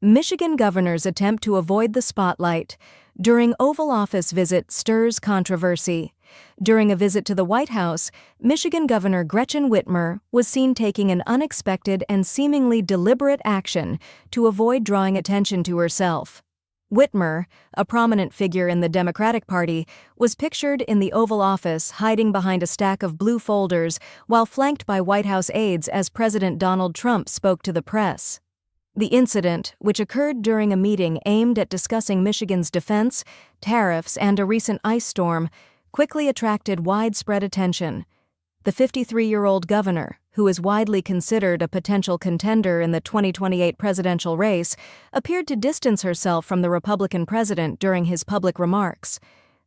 Michigan governor's attempt to avoid the spotlight during Oval Office visit stirs controversy. During a visit to the White House, Michigan Governor Gretchen Whitmer was seen taking an unexpected and seemingly deliberate action to avoid drawing attention to herself. Whitmer, a prominent figure in the Democratic Party, was pictured in the Oval Office hiding behind a stack of blue folders while flanked by White House aides as President Donald Trump spoke to the press. The incident, which occurred during a meeting aimed at discussing Michigan's defense, tariffs, and a recent ice storm, quickly attracted widespread attention. The 53-year-old governor, who is widely considered a potential contender in the 2028 presidential race, appeared to distance herself from the Republican president during his public remarks.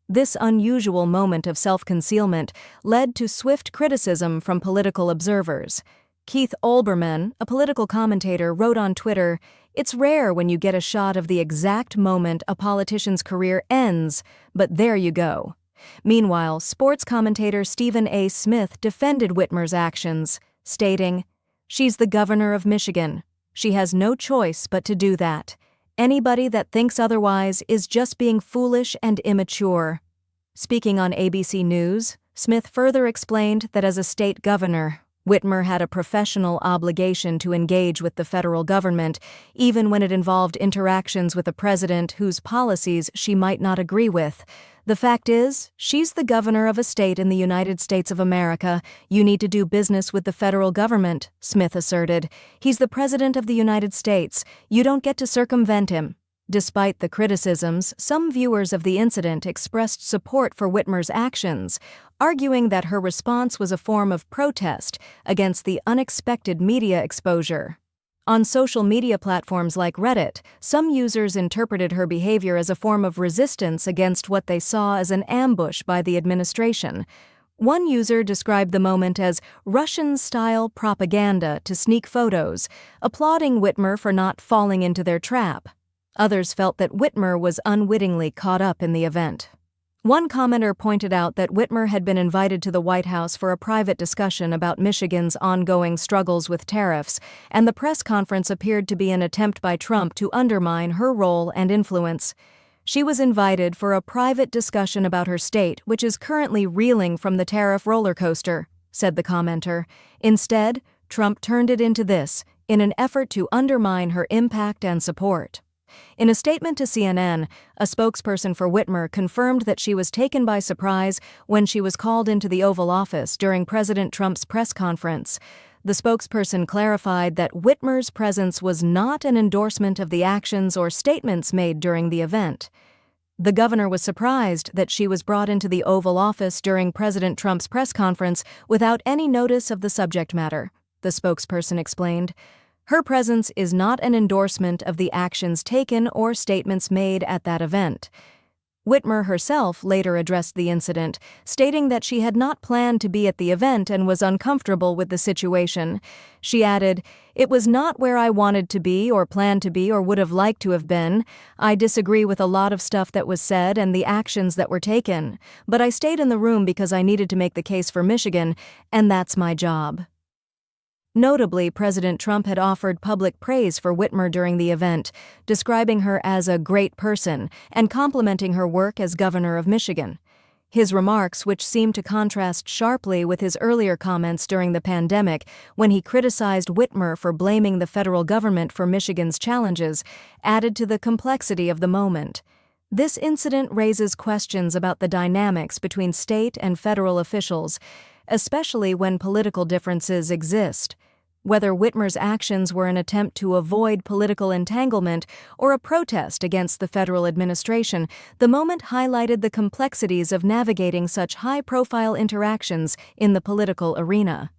This unusual moment of self-concealment led to swift criticism from political observers. Keith Olbermann, a political commentator, wrote on Twitter, "It's rare when you get a shot of the exact moment a politician's career ends, but there you go." Meanwhile, sports commentator Stephen A. Smith defended Whitmer's actions, stating, "She's the governor of Michigan. She has no choice but to do that. Anybody that thinks otherwise is just being foolish and immature." Speaking on ABC News, Smith further explained that as a state governor, Whitmer had a professional obligation to engage with the federal government, even when it involved interactions with a president whose policies she might not agree with. "The fact is, she's the governor of a state in the United States of America. You need to do business with the federal government," Smith asserted. "He's the president of the United States. You don't get to circumvent him." Despite the criticisms, some viewers of the incident expressed support for Whitmer's actions, arguing that her response was a form of protest against the unexpected media exposure. On social media platforms like Reddit, some users interpreted her behavior as a form of resistance against what they saw as an ambush by the administration. One user described the moment as Russian-style propaganda to sneak photos, applauding Whitmer for not falling into their trap. Others felt that Whitmer was unwittingly caught up in the event. One commenter pointed out that Whitmer had been invited to the White House for a private discussion about Michigan's ongoing struggles with tariffs, and the press conference appeared to be an attempt by Trump to undermine her role and influence. "She was invited for a private discussion about her state, which is currently reeling from the tariff roller coaster," said the commenter. "Instead, Trump turned it into this, in an effort to undermine her impact and support." In a statement to CNN, a spokesperson for Whitmer confirmed that she was taken by surprise when she was called into the Oval Office during President Trump's press conference. The spokesperson clarified that Whitmer's presence was not an endorsement of the actions or statements made during the event. The governor was surprised that she was brought into the Oval Office during President Trump's press conference without any notice of the subject matter, the spokesperson explained. "Her presence is not an endorsement of the actions taken or statements made at that event." Whitmer herself later addressed the incident, stating that she had not planned to be at the event and was uncomfortable with the situation. She added, "It was not where I wanted to be or planned to be or would have liked to have been. I disagree with a lot of stuff that was said and the actions that were taken. But I stayed in the room because I needed to make the case for Michigan, and that's my job." Notably, President Trump had offered public praise for Whitmer during the event, describing her as a great person and complimenting her work as governor of Michigan. His remarks, which seemed to contrast sharply with his earlier comments during the pandemic when he criticized Whitmer for blaming the federal government for Michigan's challenges, added to the complexity of the moment. This incident raises questions about the dynamics between state and federal officials, especially when political differences exist. Whether Whitmer's actions were an attempt to avoid political entanglement or a protest against the federal administration, the moment highlighted the complexities of navigating such high-profile interactions in the political arena.